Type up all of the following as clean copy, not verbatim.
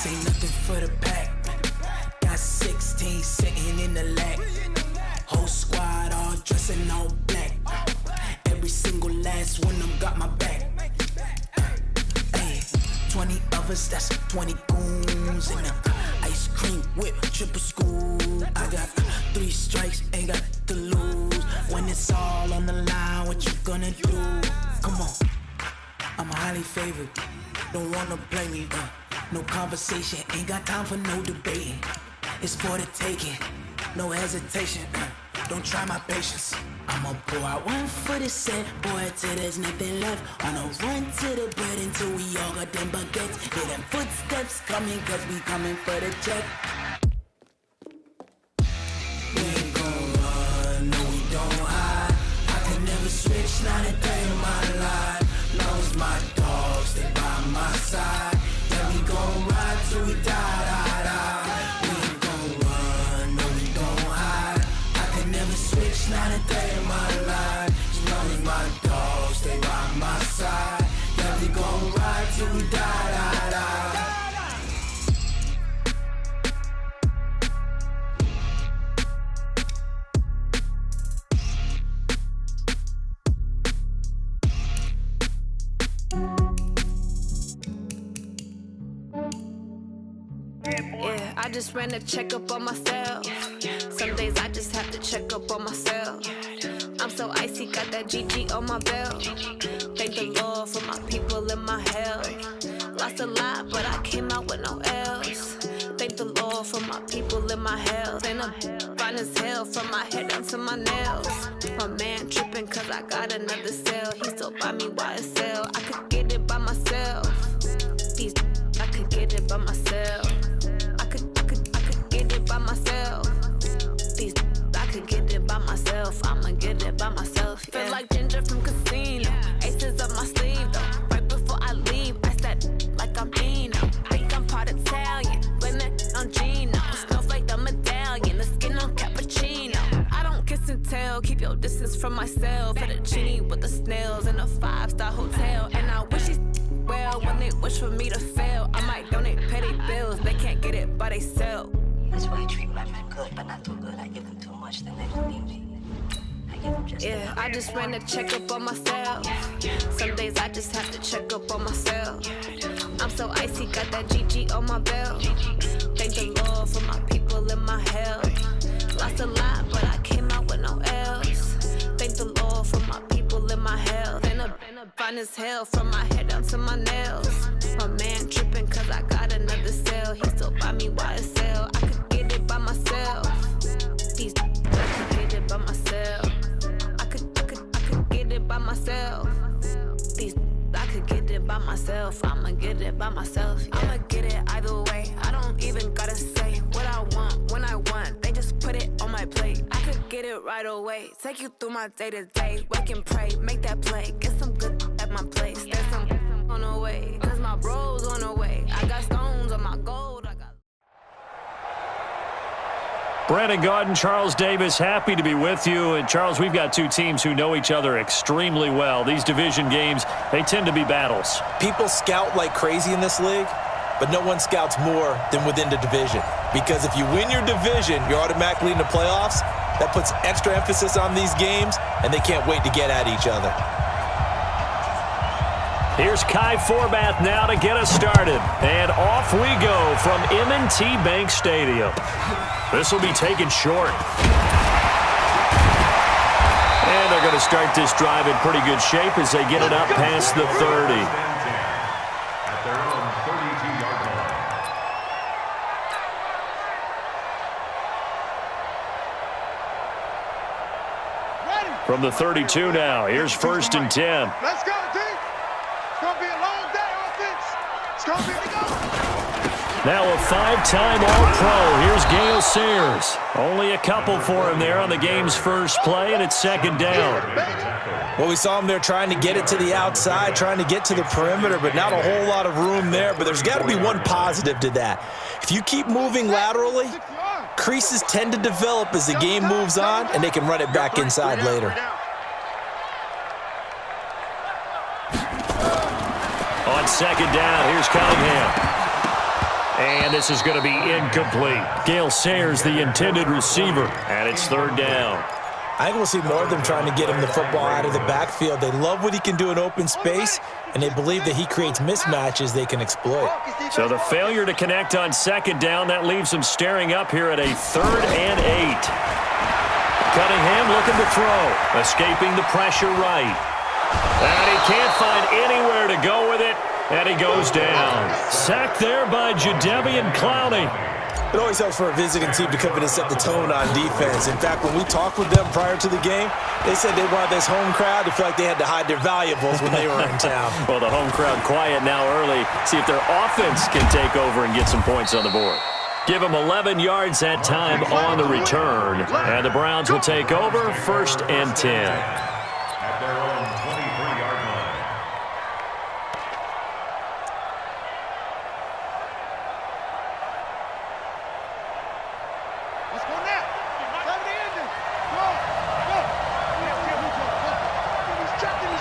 This ain't nothing for the pack. Got 16 sitting in the lag. Whole squad all dressing all black. Every single last one of them got my back. Hey, 20 of us, that's 20 goons in the ice cream whip, triple scoop. I got 3 strikes, ain't got to lose. When it's all on the line, what you gonna do? Come on, I'm highly favored. Don't wanna blame me. No conversation, ain't got time for no debating. It's for the taking, no hesitation. Don't try my patience. I'ma pour out one for the set, boy, till there's nothing left. On a run to the bread until we all got them baguettes. Hear them footsteps coming, cause we coming for the check. We ain't gon' run, no we don't hide. I can never switch, not a day in my life. Long as my dogs stay by my side. Yeah, we gon' ride till we die, die, die. We ain't gon' run, no we don't hide. I can never switch, not a day in my life. As long as my dogs stay by my side. Yeah, we gon' ride till we die, die, die. Yeah, I just ran a checkup on myself. Some days I just have to check up on myself. I'm so icy, got that GG on my belt. Thank the Lord for my people and my health. Lost a lot, but I came out with no L's. Thank the Lord for my people and my health. And I'm fine as hell from my head down to my nails. My man tripping cause I got another cell. He still buy me YSL. I could get it by myself. These I could get it by myself. I could get it by myself. These I could get it by myself. I'ma get it by myself. Yeah. Feel like Ginger from Casino. Aces up my sleeve though. Right before I leave, I said like I'm Dino. Think I'm part Italian. Blame it on Gino. Snowflake the medallion. The skin on cappuccino. I don't kiss and tell. Keep your distance from myself. At a genie with the snails in a 5-star hotel. And I wish these well when they wish for me to fail. I might donate petty bills. They can't get it by they sell. That's why I treat women good, but not too good. I give them too much, then they don't need me. I give them just Yeah, I just ran a checkup on myself. Some days I just have to check up on myself. I'm so icy, got that GG on my belt. Thank the Lord for my people and my health. Lost a lot, but I came out with no L's. Thank the Lord for my people and my health. And I'm fine as hell from my head down to my nails. My man tripping cause I got another cell. He still buy me YSL. I could get it by myself. These I could get it by myself. I could get it by myself. These I could get it by myself. I'ma get it by myself. Yeah. I'ma get it either way. I don't even gotta say what I want when I want. They just put it on my plate. I could get it right away. Take you through my day to day. Wake and pray, make that play. Get some good at my place. There's some on the way. Cause my bros on the way. I got stones on my gold. I got Brandon Gaudin, Charles Davis, happy to be with you. And Charles, we've got two teams who know each other extremely well. These division games, they tend to be battles. People scout like crazy in this league, but no one scouts more than within the division. Because if you win your division, you're automatically in the playoffs. That puts extra emphasis on these games, and they can't wait to get at each other. Here's Kai Forbath now to get us started. And off we go from M&T Bank Stadium. This will be taken short. And they're going to start this drive in pretty good shape as they get it up past the 30. At their own 32-yard line. From the 32 now, here's 1st and 10. Let's go, D. It's going to be a long day, offense. It's going to be a go. Now a 5-time All-Pro. Here's Gale Sayers. Only a couple for him there on the game's first play, and it's 2nd down. Well, we saw him there trying to get it to the outside, trying to get to the perimeter, but not a whole lot of room there. But there's got to be one positive to that. If you keep moving laterally, creases tend to develop as the game moves on, and they can run it back inside later. On 2nd down, here's Cunningham. And this is going to be incomplete. Gale Sayers, the intended receiver, and it's third down. I think we'll see more of them trying to get him the football out of the backfield. They love what he can do in open space, and they believe that he creates mismatches they can exploit. So the failure to connect on second down, that leaves them staring up here at a 3rd and 8. Cunningham looking to throw, escaping the pressure right. And he can't find anywhere to go with it, and he goes down. Sacked there by Jadeveon Clowney. It always helps for a visiting team to come in and set the tone on defense. In fact, when we talked with them prior to the game, they said they wanted this home crowd to feel like they had to hide their valuables when they were in town. Well, the home crowd quiet now early. See if their offense can take over and get some points on the board. Give them 11 yards that time on the return. And the Browns will take over, 1st and 10. At their own 23-yard line. Let's go now. Cover the engine. Go. He's checking.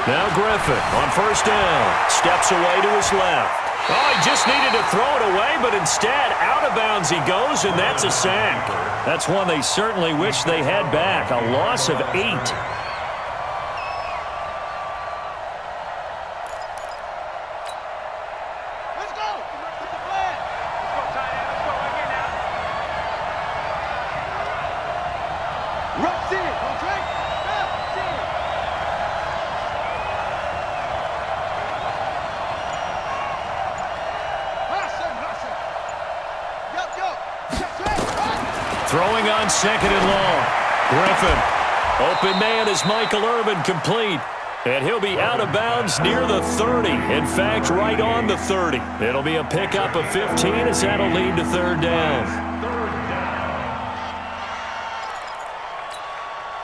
Now Griffin on 1st down. Steps away to his left. Oh, he just needed to throw it away, but instead, out of bounds he goes, and that's a sack. That's one they certainly wish they had back. A loss of 8. Let's go. Put the flag. Let's go, tight end. Let's go. Right here now. Rush in. Okay. Rush in. Throwing on 2nd and long. Griffin. Open man is Michael Irvin, complete. And he'll be out of bounds near the 30. In fact, right on the 30. It'll be a pickup of 15 as that'll lead to 3rd down.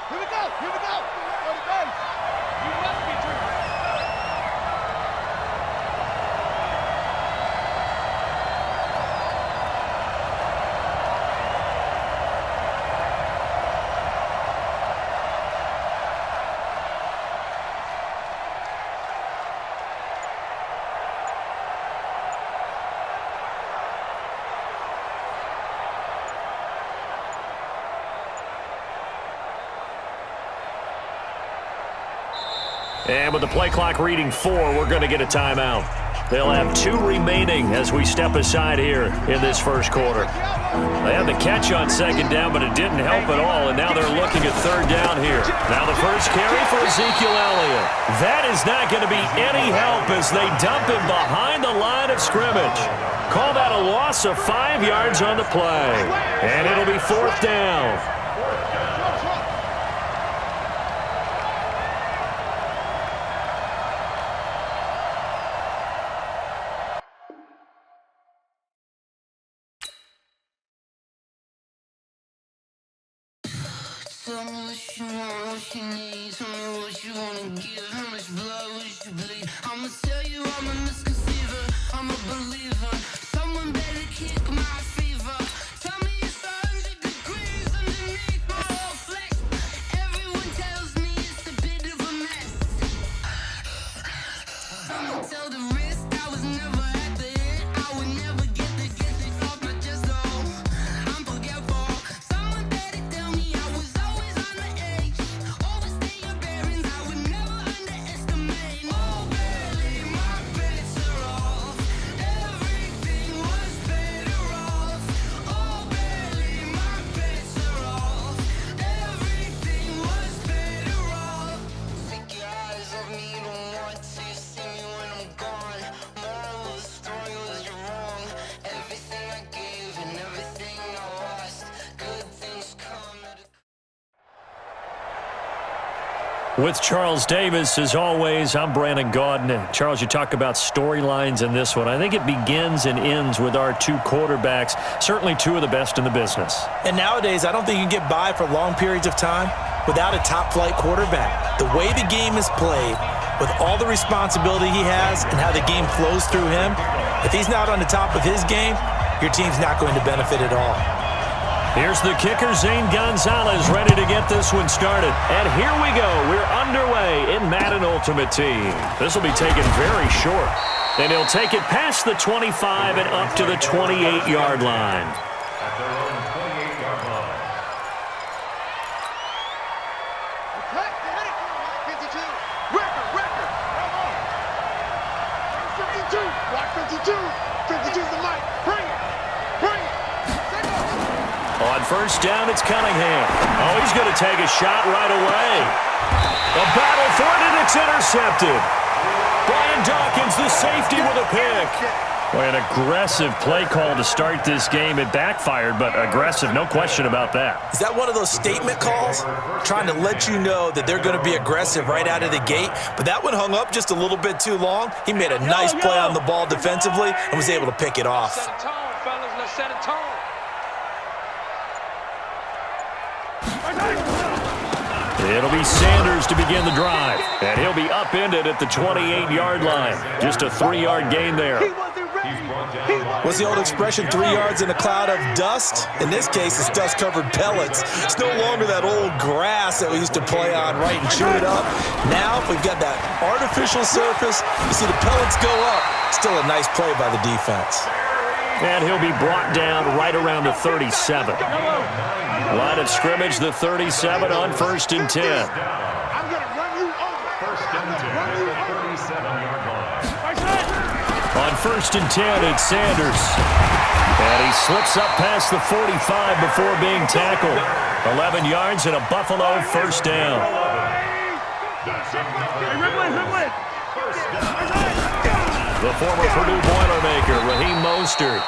Here we go. Here we go. Go to base. You must be true. And with the play clock reading 4, we're going to get a timeout. They'll have 2 remaining as we step aside here in this first quarter. They had the catch on 2nd down, but it didn't help at all, and now they're looking at 3rd down here. Now the first carry for Ezekiel Elliott. That is not going to be any help as they dump him behind the line of scrimmage. Call that a loss of 5 yards on the play. And it'll be 4th down. Tell me what you want, what you need. Tell me what you wanna give. How much blood would you bleed? I'ma tell you I'm a misconceiver. I'm a believer. Someone better kick my fever. Tell me it's 100 degrees underneath my whole flesh. Everyone tells me it's a bit of a mess. I'ma tell the risk I was never at the end. I would never get it off my chest. Oh, I'm forgetful. Someone better tell me I was always on the edge. Overstay your bearings, I would never underestimate. Oh, barely my bets are off. Everything was better off. Oh, barely my bets are off. Everything was better off. Take your eyes off me, you don't want to see me when I'm gone. Moral of the story was you're wrong. Everything I gave and everything I lost. Good things come at a With Charles Davis, as always, I'm Brandon Gaudin. And Charles, you talk about storylines in this one. I think it begins and ends with our 2 quarterbacks, certainly 2 of the best in the business. And nowadays, I don't think you can get by for long periods of time without a top-flight quarterback. The way the game is played, with all the responsibility he has and how the game flows through him, if he's not on the top of his game, your team's not going to benefit at all. Here's the kicker, Zane Gonzalez, ready to get this one started. And here we go. We're underway in Madden Ultimate Team. This will be taken very short. And he'll take it past the 25 and up to the 28-yard line. At their own 28-yard line. Cut, get it. 52. Record. Come on. 52. Block 52. 52's the mic. Bring it. Take off. On first down, it's Cunningham. Oh, he's going to take a shot right away. A battle for it, and it's intercepted. Brian Dawkins, the safety, with a pick. Boy, an aggressive play call to start this game. It backfired, but aggressive, no question about that. Is that one of those statement calls? Trying to let you know that they're going to be aggressive right out of the gate, but that one hung up just a little bit too long. He made a nice play on the ball defensively and was able to pick it off. Set a tone, fellas. Let's set a tone. It'll be Sanders to begin the drive, and he'll be upended at the 28-yard line. Just a 3-yard gain there. What's the old expression, 3 yards in a cloud of dust? In this case, it's dust-covered pellets. It's no longer that old grass that we used to play on, right, and chew it up. Now we've got that artificial surface. You see the pellets go up. Still a nice play by the defense. And he'll be brought down right around the 37. Line of scrimmage, the 37 on 1st and 10. I'm going to run you over. First and 10 at the 37-yard line. On 1st and 10, it's Sanders. And he slips up past the 45 before being tackled. 11 yards and a Buffalo first down. The former Purdue Boilermaker, Raheem Mostert.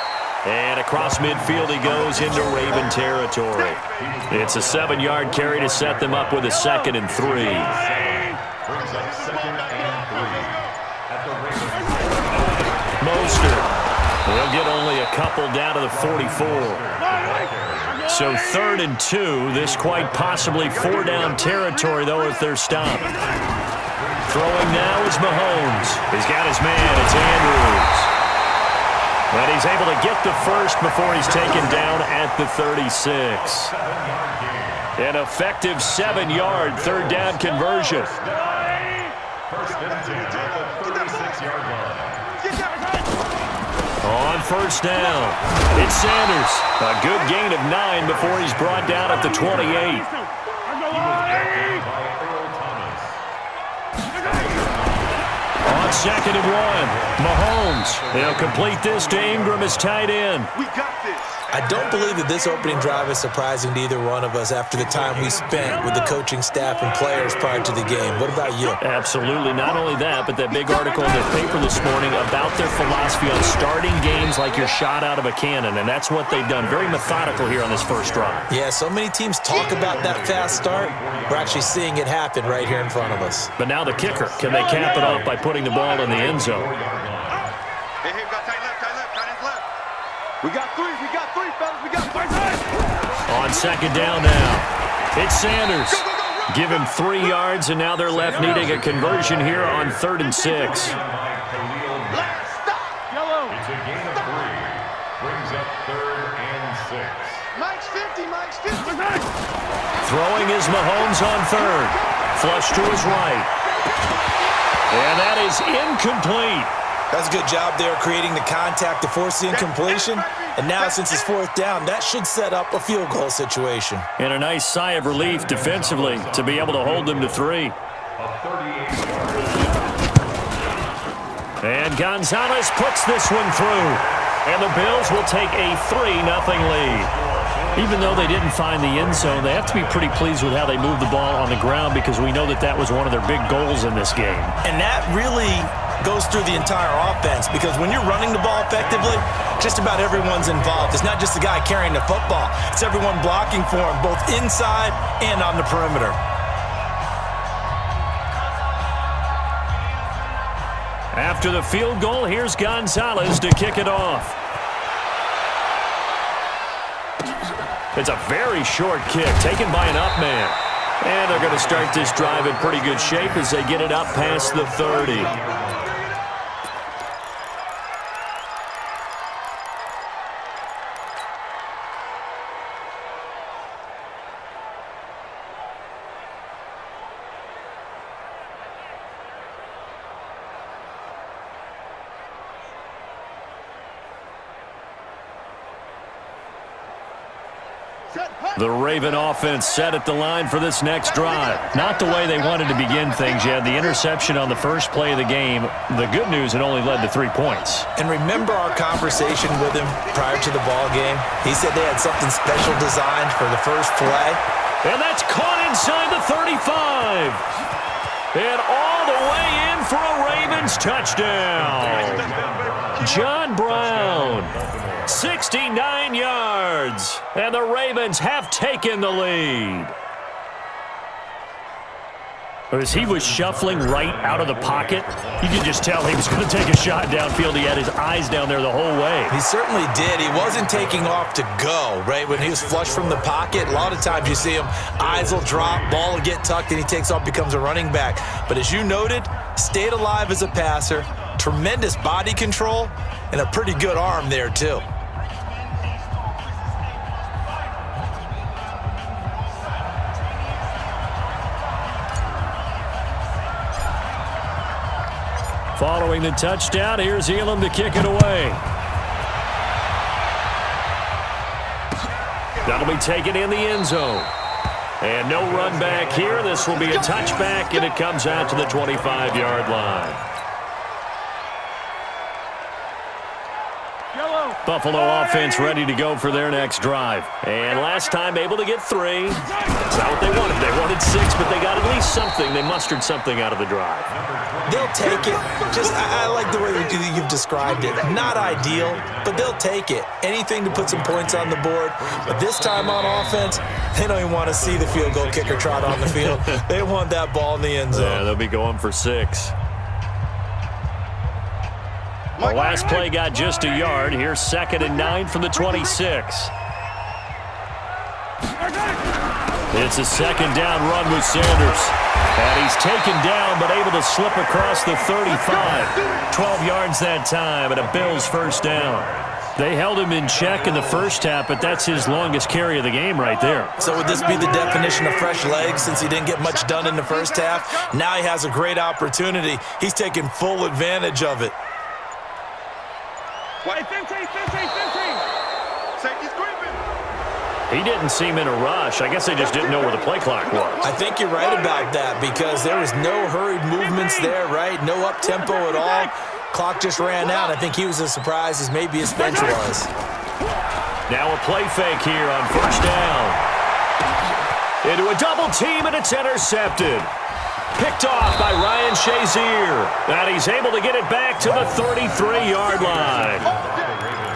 And across midfield he goes into Raven territory. It's a 7-yard carry to set them up with a 2nd and 3. Brings up 2nd and 3 at the Raven. Mostert. He'll get only a couple down to the 44. So 3rd and 2. This quite possibly 4-down territory, though, if they're stopped. Throwing now is Mahomes. He's got his man. It's Andrews. But he's able to get the first before he's taken down at the 36. An effective 7-yard 3rd down conversion. First and 10 at the 36-yard line. On first down, it's Sanders. A good gain of 9 before he's brought down at the 28. He was brought down by Earl Thomas. On 2nd and 1, Mahomes. He'll complete this to Ingram as tight end. We got this. I don't believe that this opening drive is surprising to either one of us after the time we spent with the coaching staff and players prior to the game. What about you? Absolutely. Not only that, but that big article in the paper this morning about their philosophy on starting games like you're shot out of a cannon, and that's what they've done. Very methodical here on this first drive. Yeah, so many teams talk about that fast start. We're actually seeing it happen right here in front of us. But now the kicker. Can they cap it off by putting the ball in the end zone? Hey, we got tight left, tight ends left. We got three, fellas, we got three. On 2nd down now, it's Sanders. Give him 3 yards, and now they're left needing a conversion here on 3rd and 6. Last stop. Yellow. It's a gain of 3. Brings up 3rd and 6. Mike's 50. Throwing is Mahomes on 3rd. Flush to his right. And that is incomplete. That's a good job there creating the contact to force the incompletion. And now since it's 4th down, that should set up a field goal situation. And a nice sigh of relief defensively to be able to hold them to 3. And Gonzalez puts this one through. And the Bills will take a 3-0 lead. Even though they didn't find the end zone, they have to be pretty pleased with how they moved the ball on the ground because we know that that was one of their big goals in this game. And that really goes through the entire offense because when you're running the ball effectively, just about everyone's involved. It's not just the guy carrying the football. It's everyone blocking for him, both inside and on the perimeter. After the field goal, here's Gonzalez to kick it off. It's a very short kick taken by an up man. And they're going to start this drive in pretty good shape as they get it up past the 30. The Raven offense set at the line for this next drive. Not the way they wanted to begin things. You had the interception on the first play of the game. The good news, it only led to 3 points. And remember our conversation with him prior to the ball game? He said they had something special designed for the first play. And that's caught inside the 35. And all the way in for a Ravens touchdown. John Brown, 69 yards. And the Ravens have taken the lead. As he was shuffling right out of the pocket, you could just tell he was going to take a shot downfield. He had his eyes down there the whole way. He certainly did. He wasn't taking off to go, right? When he was flush from the pocket, a lot of times you see him, eyes will drop, ball will get tucked, and he takes off, becomes a running back. But as you noted, stayed alive as a passer, tremendous body control, and a pretty good arm there, too. Following the touchdown, here's Elam to kick it away. That'll be taken in the end zone. And no run back here. This will be a touchback, and it comes out to the 25-yard line. Buffalo offense ready to go for their next drive. And last time able to get 3. That's not what they wanted. They wanted 6, but they got at least something. They mustered something out of the drive. They'll take it. I like the way you've described it. Not ideal, but they'll take it. Anything to put some points on the board. But this time on offense, they don't even want to see the field goal kicker trot on the field. They want that ball in the end zone. Yeah, they'll be going for 6. The last play got just a yard. Here's 2nd and 9 from the 26. It's a 2nd down run with Sanders. And he's taken down but able to slip across the 35. 12 yards that time and a Bills first down. They held him in check in the first half, but that's his longest carry of the game right there. So would this be the definition of fresh legs since he didn't get much done in the first half? Now he has a great opportunity. He's taking full advantage of it. He didn't seem in a rush. I guess they just didn't know where the play clock was. I think you're right about that because there was no hurried movements there, right? No up-tempo at all. Clock just ran out. I think he was as surprised as maybe his bench was. Now a play fake here on first down. Into a double team, and it's intercepted. Picked off by Ryan Shazier. And he's able to get it back to the 33-yard line.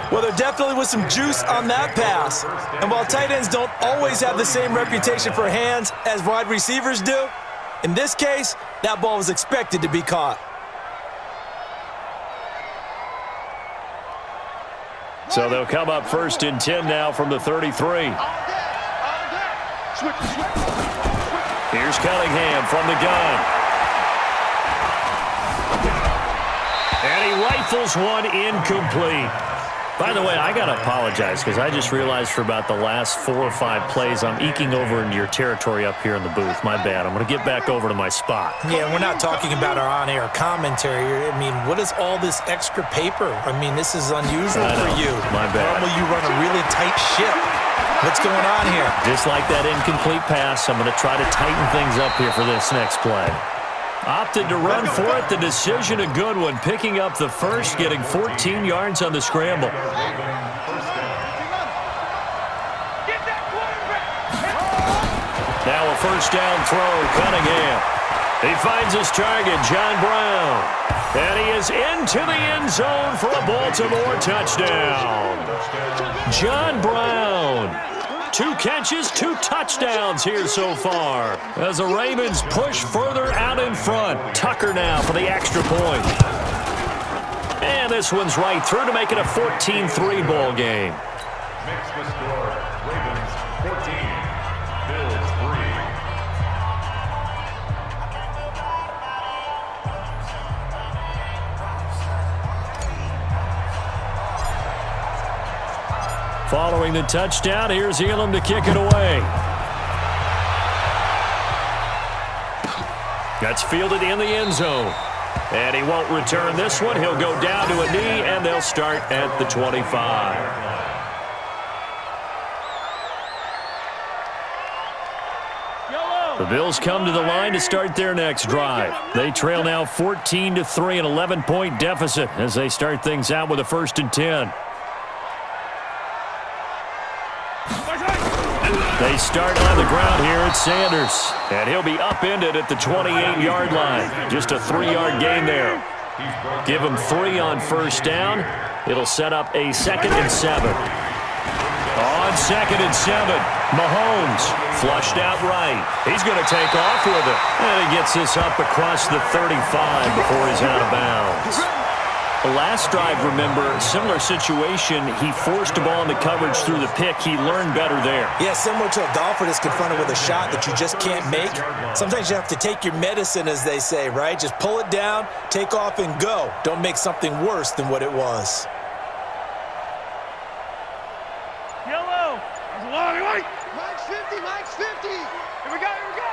Well, there definitely was some juice on that pass. And while tight ends don't always have the same reputation for hands as wide receivers do, in this case, that ball was expected to be caught. So they'll come up 1st and 10 now from the 33. Here's Cunningham from the gun. And he rifles one incomplete. By the way, I got to apologize because I just realized for about the last 4 or 5 plays, I'm eking over into your territory up here in the booth. My bad. I'm going to get back over to my spot. Yeah, we're not talking about our on-air commentary. I mean, what is all this extra paper? I mean, this is unusual for you. My bad. Normally you run a really tight ship. What's going on here? Just like that incomplete pass, I'm going to try to tighten things up here for this next play. Opted to run for it. The decision a good one. Picking up the first, getting 14 yards on the scramble. Now a first down throw, Cunningham. He finds his target, John Brown. And he is into the end zone for a Baltimore touchdown. John Brown. 2 catches, 2 touchdowns here so far. As the Ravens push further out in front. Tucker now for the extra point. And this one's right through to make it a 14-3 ball game. Makes the score Ravens 14, Bills 3. Following the touchdown, here's Elam to kick it away. That's fielded in the end zone. And he won't return this one. He'll go down to a knee, and they'll start at the 25. The Bills come to the line to start their next drive. They trail now 14-3, an 11-point deficit as they start things out with a 1st and 10. They start on the ground here at Sanders, and he'll be upended at the 28-yard line. Just a 3-yard gain there. Give him 3 on 1st down. It'll set up a 2nd and 7. On 2nd and 7, Mahomes flushed out right. He's going to take off with it. And he gets this up across the 35 before he's out of bounds. The last drive, remember, similar situation. He forced a ball into coverage through the pick. He learned better there. Yeah, similar to a golfer that's confronted with a shot that you just can't make. Sometimes you have to take your medicine, as they say, right? Just pull it down, take off, and go. Don't make something worse than what it was. Yellow. There's a long way. Max 50, Max 50. Here we go, here we go.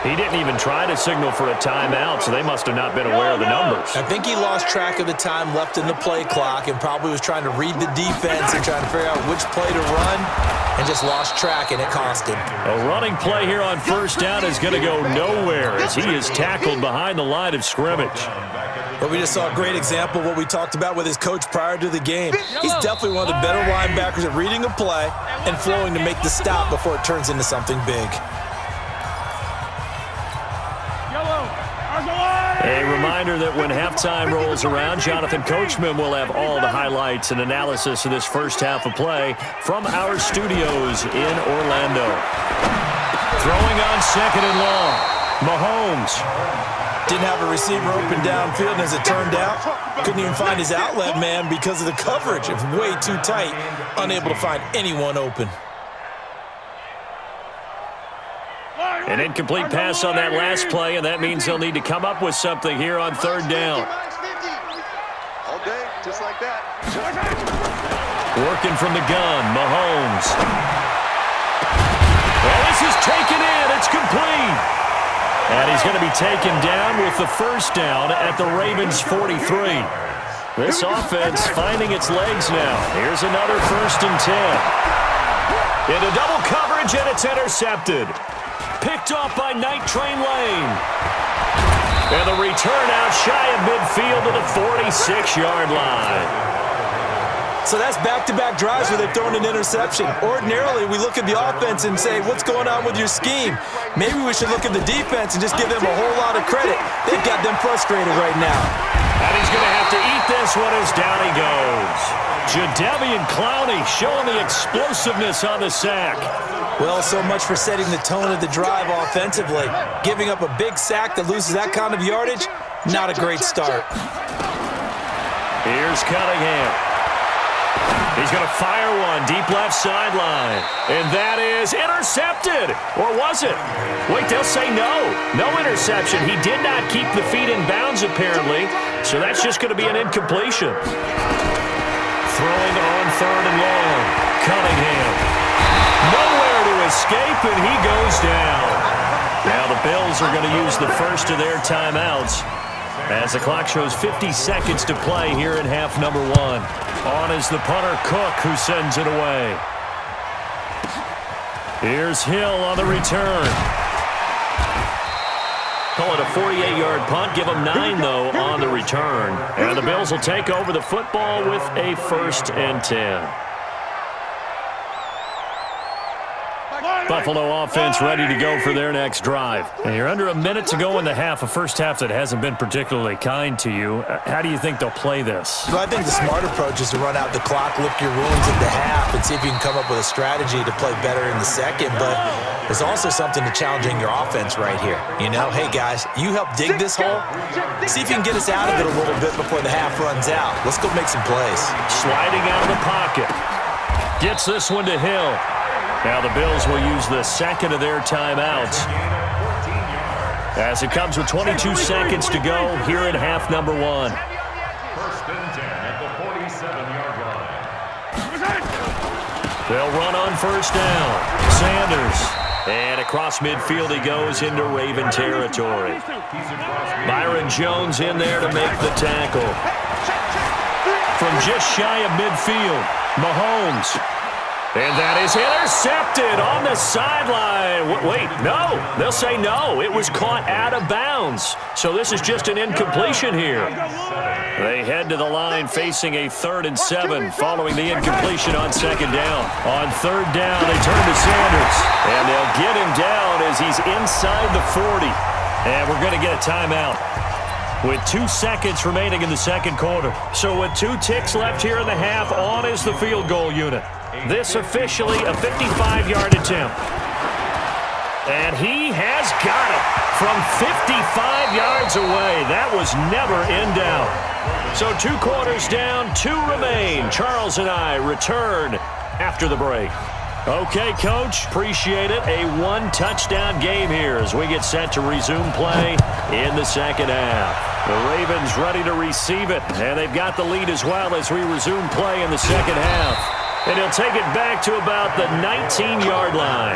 He didn't even try to signal for a timeout, so they must have not been aware of the numbers. I think he lost track of the time left in the play clock and probably was trying to read the defense and trying to figure out which play to run and just lost track, and it cost him. A running play here on 1st down is going to go nowhere as he is tackled behind the line of scrimmage. But we just saw a great example of what we talked about with his coach prior to the game. He's definitely one of the better linebackers at reading a play and flowing to make the stop before it turns into something big. A reminder that when halftime rolls around, Jonathan Coachman will have all the highlights and analysis of this first half of play from our studios in Orlando. Throwing on 2nd and long, Mahomes. Didn't have a receiver open downfield, and as it turned out, couldn't even find his outlet man because of the coverage. It was way too tight, unable to find anyone open. An incomplete pass on that last play, and that means they'll need to come up with something here on 3rd down. All day, just like that. Working from the gun, Mahomes. Well, this is taken in. It's complete. And he's going to be taken down with the 1st down at the Ravens' 43. This offense finding its legs now. Here's another 1st and 10. Into double coverage, and it's intercepted. Picked off by Night Train Lane. And the return out shy of midfield to the 46-yard line. So that's back-to-back drives where they've thrown an interception. Ordinarily, we look at the offense and say, what's going on with your scheme? Maybe we should look at the defense and just give them a whole lot of credit. They've got them frustrated right now. And he's going to have to eat this one as down he goes. Jadeveon Clowney showing the explosiveness on the sack. Well, so much for setting the tone of the drive offensively. Giving up a big sack that loses that kind of yardage, not a great start. Here's Cunningham. He's going to fire one deep left sideline. And that is intercepted. Or was it? Wait, they'll say no. No interception. He did not keep the feet in bounds, apparently. So that's just going to be an incompletion. Throwing on 3rd and long. Cunningham. Nowhere to escape, and he goes down. Now the Bills are going to use the first of their timeouts as the clock shows 50 seconds to play here in half number 1. On is the punter, Cook, who sends it away. Here's Hill on the return. Call it a 48-yard punt. Give them 9, though, on the return. And the Bills will take over the football with a 1st and 10. Buffalo offense ready to go for their next drive. And you're under a minute to go in the half, a first half that hasn't been particularly kind to you. How do you think they'll play this? Well, I think the smart approach is to run out the clock, lick your wounds at the half, and see if you can come up with a strategy to play better in the second. But there's also something to challenging your offense right here. You know, hey, guys, you help dig this hole. See if you can get us out of it a little bit before the half runs out. Let's go make some plays. Sliding out of the pocket. Gets this one to Hill. Now the Bills will use the 2nd of their timeouts as it comes with 22 seconds to go here in half number 1. 1st and 10 at the 47-yard line. They'll run on 1st down. Sanders. And across midfield he goes into Raven territory. Byron Jones in there to make the tackle. From from just shy of midfield. Mahomes. And that is intercepted on the sideline. Wait, no. They'll say no. It was caught out of bounds. So this is just an incompletion here. They head to the line facing a 3rd and 7 following the incompletion on 2nd down. On 3rd down, they turn to Sanders. And they'll get him down as he's inside the 40. And we're going to get a timeout with 2 seconds remaining in the 2nd quarter. So with 2 ticks left here in the half, on is the field goal unit. This officially a 55-yard attempt. And he has got it from 55 yards away. That was never in doubt. So 2 quarters down, 2 remain. Charles and I return after the break. Okay, Coach, appreciate it. A 1-touchdown game here as we get set to resume play in the 2nd half. The Ravens ready to receive it, and they've got the lead as well as we resume play in the 2nd half. And he'll take it back to about the 19-yard line.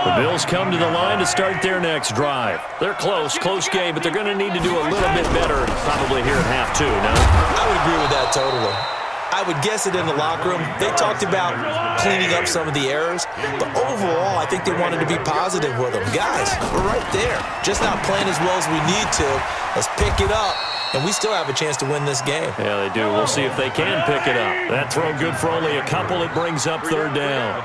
The Bills come to the line to start their next drive. They're close game, but they're going to need to do a little bit better probably here at half 2, no? I would agree with that totally. I would guess it in the locker room. They talked about cleaning up some of the errors, but overall, I think they wanted to be positive with them. Guys, we're right there. Just not playing as well as we need to. Let's pick it up, and we still have a chance to win this game. Yeah, they do. We'll see if they can pick it up. That throw good for only a couple. It brings up 3rd down.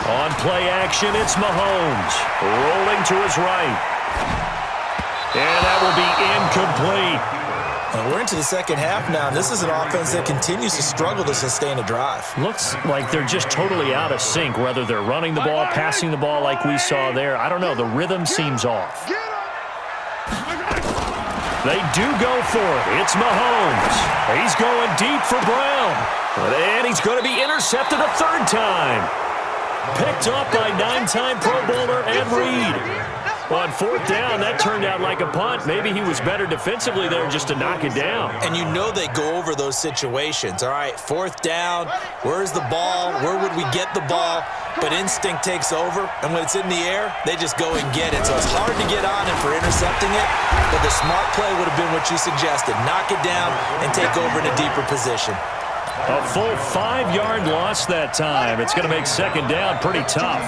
On play action, it's Mahomes. Rolling to his right. And that will be incomplete. And we're into the 2nd half now, and this is an offense that continues to struggle to sustain a drive. Looks like they're just totally out of sync, whether they're running the ball, passing the ball like we saw there. I don't know. The rhythm seems off. They do go for it. It's Mahomes. He's going deep for Brown. And he's going to be intercepted a 3rd time. Picked up by 9-time Pro Bowler Ed Reed. On 4th down, that turned out like a punt. Maybe he was better defensively there just to knock it down. And you know they go over those situations. All right, 4th down, where's the ball? Where would we get the ball? But instinct takes over, and when it's in the air, they just go and get it. So it's hard to get on him for intercepting it, but the smart play would have been what you suggested. Knock it down and take over in a deeper position. A full 5-yard loss that time. It's going to make 2nd down pretty tough.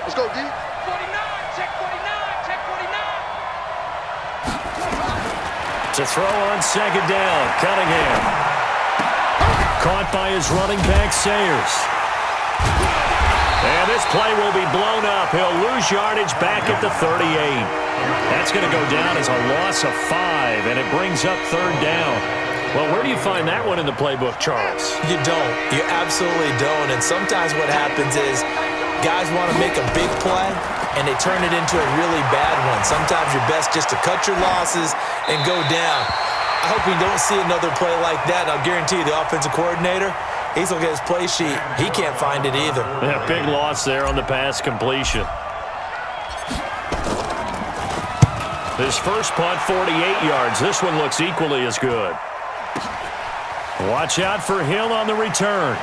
Let's go deep. To throw on 2nd down, Cunningham. Caught by his running back, Sayers. And this play will be blown up. He'll lose yardage back at the 38. That's going to go down as a loss of 5, and it brings up 3rd down. Well, where do you find that one in the playbook, Charles? You don't. You absolutely don't. And sometimes what happens is guys want to make a big play, and they turn it into a really bad one. Sometimes you're best just to cut your losses and go down. I hope we don't see another play like that. And I'll guarantee you the offensive coordinator, he's looking at his play sheet. He can't find it either. Yeah, big loss there on the pass completion. His first punt, 48 yards. This one looks equally as good. Watch out for Hill on the return.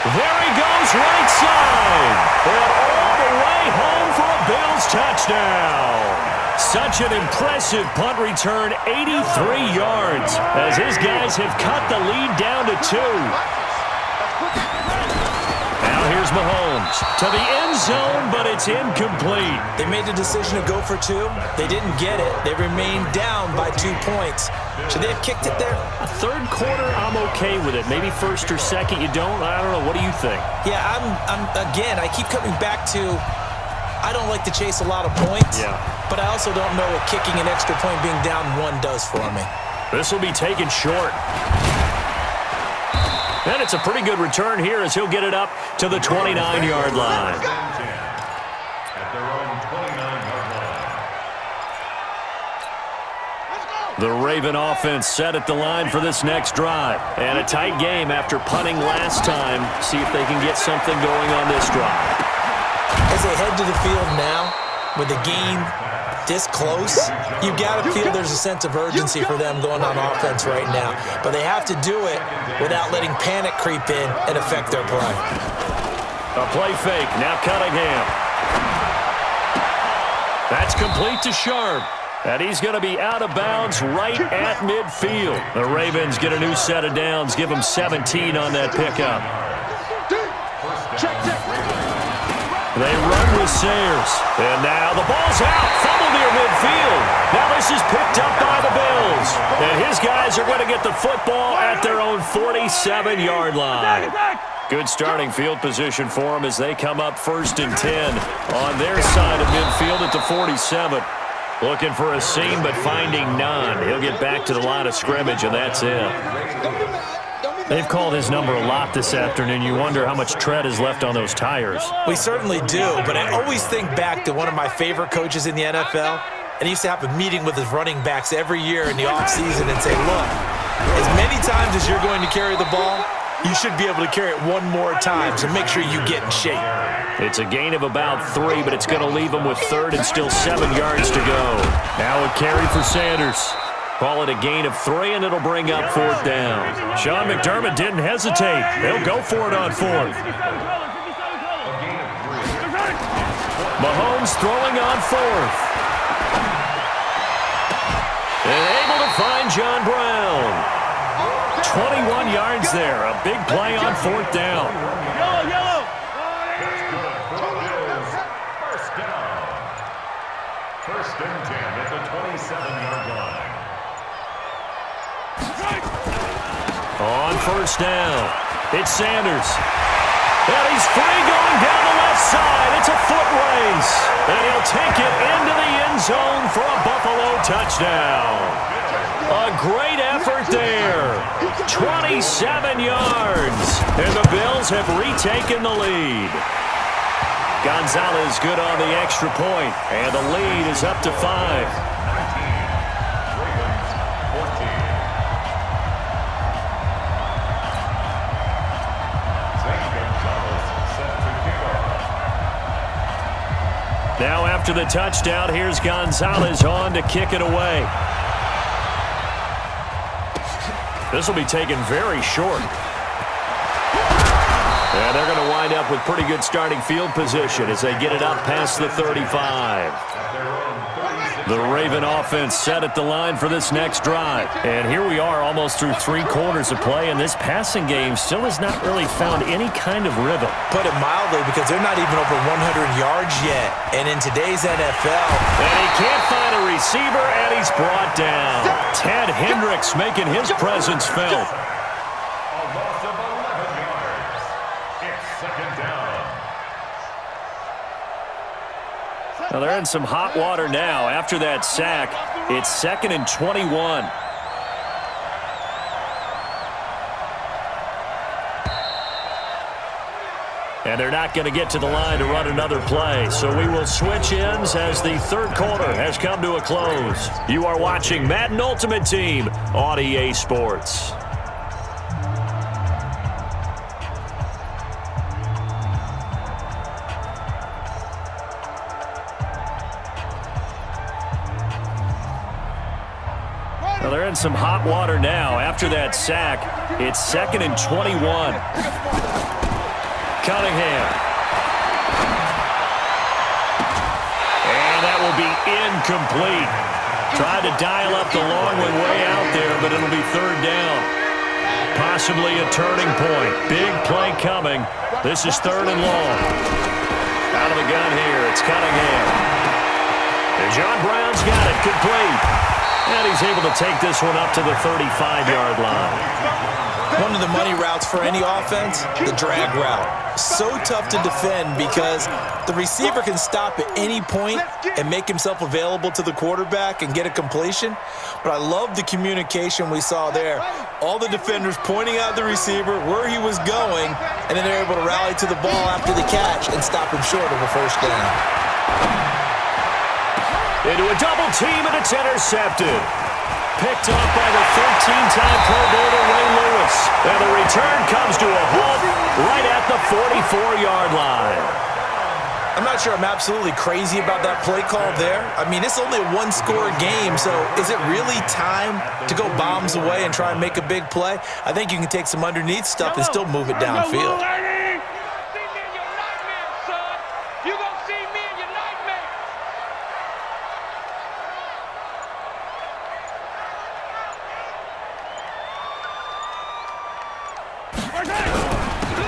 There he goes, right side. And all the way home for a Bills touchdown. Such an impressive punt return, 83 yards, as his guys have cut the lead down to 2. Now here's Mahomes to the end zone, but it's incomplete. They made the decision to go for 2. They didn't get it. They remained down by 2 points. Should they have kicked it there? 3rd quarter, I'm okay with it. Maybe 1st or 2nd, you don't. I don't know. What do you think? Yeah, again, I keep coming back to I don't like to chase a lot of points. Yeah. But I also don't know what kicking an extra point being down 1 does for me. This will be taken short. And it's a pretty good return here as he'll get it up to the 29-yard line. The Raven offense set at the line for this next drive. And a tight game after punting last time. See if they can get something going on this drive. As they head to the field now with a game this close, you got to feel there's a sense of urgency for them going on offense right now. But they have to do it without letting panic creep in and affect their play. A play fake. Now Cunningham. That's complete to Sharp. And he's going to be out of bounds right at midfield. The Ravens get a new set of downs, give them 17 on that pickup. They run with Sayers. And now the ball's out. Fumble near midfield. Now this is picked up by the Bills. And his guys are going to get the football at their own 47-yard line. Good starting field position for them as they come up 1st and 10 on their side of midfield at the 47. Looking for a seam, but finding none. He'll get back to the line of scrimmage, and that's it. They've called his number a lot this afternoon. You wonder how much tread is left on those tires. We certainly do, but I always think back to one of my favorite coaches in the NFL, and he used to have a meeting with his running backs every year in the offseason and say, look, as many times as you're going to carry the ball, you should be able to carry it one more time, so make sure you get in shape. It's a gain of about 3, but it's going to leave them with 3rd and still 7 yards to go. Now a carry for Sanders. Call it a gain of 3, and it'll bring up 4th down. Sean McDermott didn't hesitate. They'll go for it on 4th. Mahomes throwing on 4th. And able to find John Brown. 21 yards there. A big play on 4th down. Yellow. First down. 1st and 10 at the 27-yard line. On 1st down, it's Sanders. And he's free going down the left side. It's a foot race. And he'll take it into the end zone for a Buffalo touchdown. A great effort there. 27 yards. And the Bills have retaken the lead. Gonzalez good on the extra point. And the lead is up to 5. Now after the touchdown, here's Gonzalez on to kick it away. This will be taken very short. And they're going to wind up with pretty good starting field position as they get it up past the 35. The Raven offense set at the line for this next drive. And here we are almost through 3 quarters of play, and this passing game still has not really found any kind of rhythm. Put it mildly, because they're not even over 100 yards yet. And in today's NFL... And he can't find a receiver, and he's brought down. Ted Hendricks making his presence felt. A loss of 11 yards. It's 2nd down. Now they're in some hot water now. After that sack, it's 2nd and 21. And they're not going to get to the line to run another play. So we will switch ends as the 3rd quarter has come to a close. You are watching Madden Ultimate Team on EA Sports. Well, they're in some hot water now. After that sack, it's 2nd and 21. Cunningham. And that will be incomplete. Tried to dial up the long one way out there, but it'll be 3rd down. Possibly a turning point. Big play coming. This is 3rd and long. Out of the gun here, it's Cunningham. And John Brown's got it complete. And he's able to take this one up to the 35-yard line. One of the money routes for any offense, the drag route. So tough to defend because the receiver can stop at any point and make himself available to the quarterback and get a completion. But I love the communication we saw there. All the defenders pointing out the receiver, where he was going, and then they're able to rally to the ball after the catch and stop him short of a 1st down. Into a double team, and it's intercepted. Picked up by the 13-time Pro Bowler Ray Lewis. And the return comes to a halt right at the 44-yard line. I'm not sure I'm absolutely crazy about that play call there. I mean, it's only a one-score game, so is it really time to go bombs away and try and make a big play? I think you can take some underneath stuff and still move it downfield.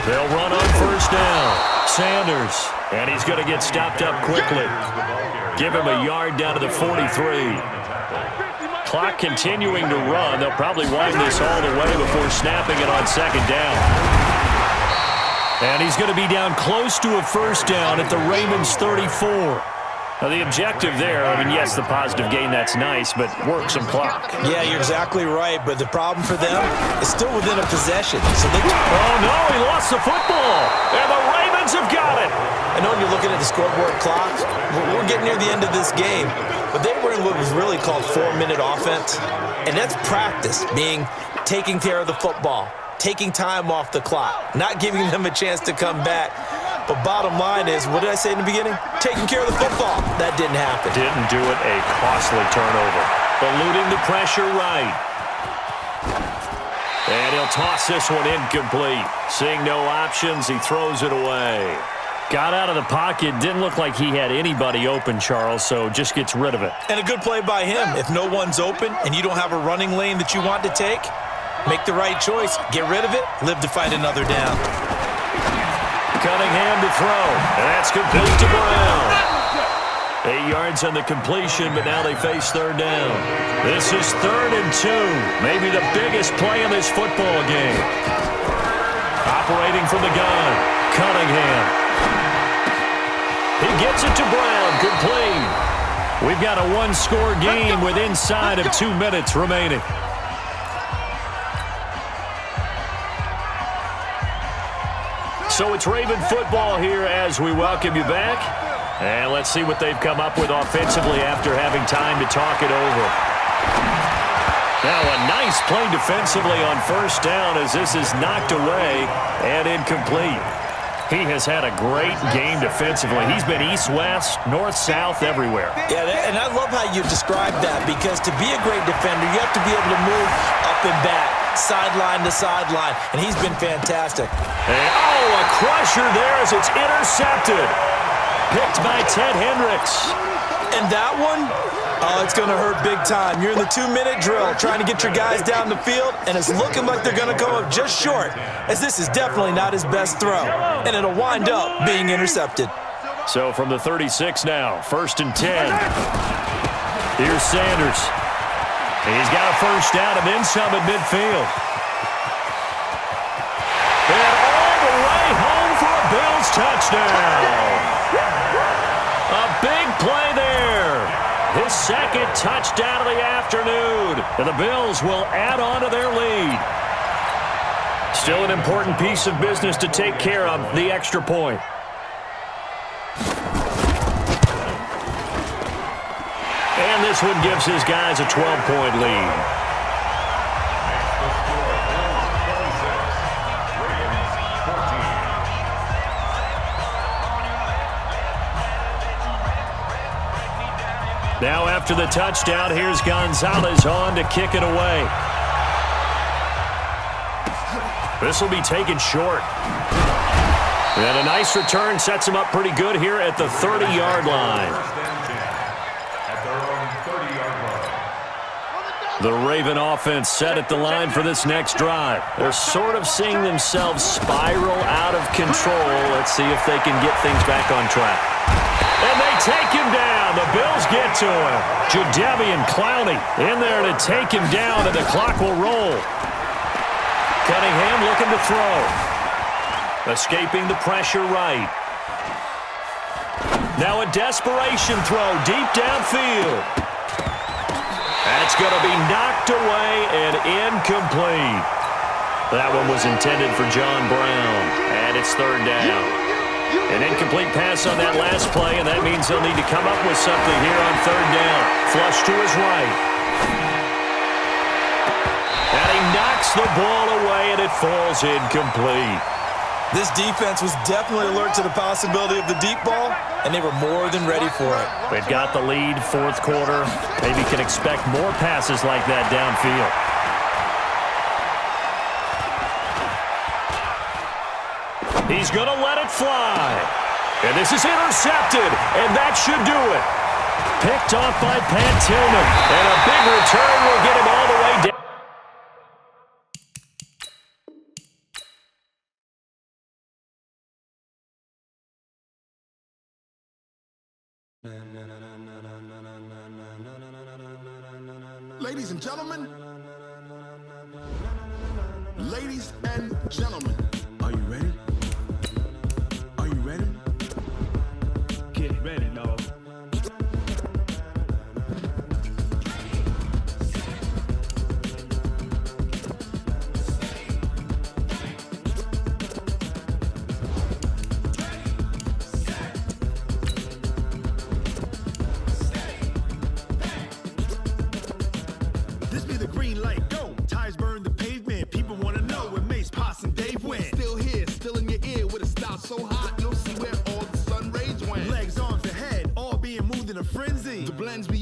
They'll run on first down. Sanders, and he's going to get stopped up quickly. Give him a yard down to the 43. Clock continuing to run. They'll probably wind this all the way before snapping it on second down. And he's going to be down close to a first down at the Ravens 34. Now, the objective there, I mean, yes, the positive gain, that's nice, but work some clock. Yeah, you're exactly right, but the problem for them is still within a possession. So they oh, no, he lost the football, and the Ravens have got it. I know you're looking at the scoreboard clock. We're getting near the end of this game, but they were in what was really called 4-minute offense, and that's practice, being taking care of the football, taking time off the clock, not giving them a chance to come back. But bottom line is, what did I say in the beginning? Taking care of the football. That didn't happen. Didn't do it. A costly turnover. Eluding the pressure right. And he'll toss this one incomplete. Seeing no options, he throws it away. Got out of the pocket. Didn't look like he had anybody open, Charles, so just gets rid of it. And a good play by him. If no one's open and you don't have a running lane that you want to take, make the right choice. Get rid of it. Live to fight another down. Cunningham to throw, and that's complete to Brown. 8 yards on the completion, but now they face third down. This is 3rd and 2, maybe the biggest play in this football game. Operating from the gun, Cunningham. He gets it to Brown, complete. We've got a one-score game with inside of 2 minutes remaining. So it's Raven football here as we welcome you back. And let's see what they've come up with offensively after having time to talk it over. Now a nice play defensively on first down as this is knocked away and incomplete. He has had a great game defensively. He's been east-west, north-south, everywhere. Yeah, and I love how you described that, because to be a great defender, you have to be able to move up and back, sideline to sideline, and he's been fantastic. And, a crusher there as it's intercepted. Picked by Ted Hendricks. And that one, it's going to hurt big time. You're in the 2-minute drill trying to get your guys down the field, and it's looking like they're going to go up just short, as this is definitely not his best throw, and it'll wind up being intercepted. So from the 36 now, 1st and 10. Here's Sanders. He's got a first down and then some at midfield. And all the way home for a Bills touchdown. A big play there. His 2nd touchdown of the afternoon. And the Bills will add on to their lead. Still an important piece of business to take care of, the extra point. And this one gives his guys a 12-point lead. Now after the touchdown, here's Gonzalez on to kick it away. This will be taken short. And a nice return sets him up pretty good here at the 30-yard line. The Raven offense set at the line for this next drive. They're sort of seeing themselves spiral out of control. Let's see if they can get things back on track. And they take him down. The Bills get to him. Jadeveon Clowney in there to take him down, and the clock will roll. Cunningham looking to throw. Escaping the pressure right. Now a desperation throw deep downfield. That's going to be knocked away and incomplete. That one was intended for John Brown, and it's 3rd down. An incomplete pass on that last play, and that means they'll need to come up with something here on 3rd down. Flush to his right. And he knocks the ball away, and it falls incomplete. This defense was definitely alert to the possibility of the deep ball, and they were more than ready for it. They've got the lead, fourth quarter. Maybe can expect more passes like that downfield. He's going to let it fly. And this is intercepted, and that should do it. Picked off by Pat Tillman, and a big return will get him all the way down. Ladies and gentlemen, are you ready? Are you ready? Get ready, dog. This be the green light, go. Tires burn the pavement, people want to know where Mace, Poss, and Dave went. Still here, still in your ear with a style so hot, you'll see where all the sun rays went. Legs, arms, and head, all being moved in a frenzy. The blends be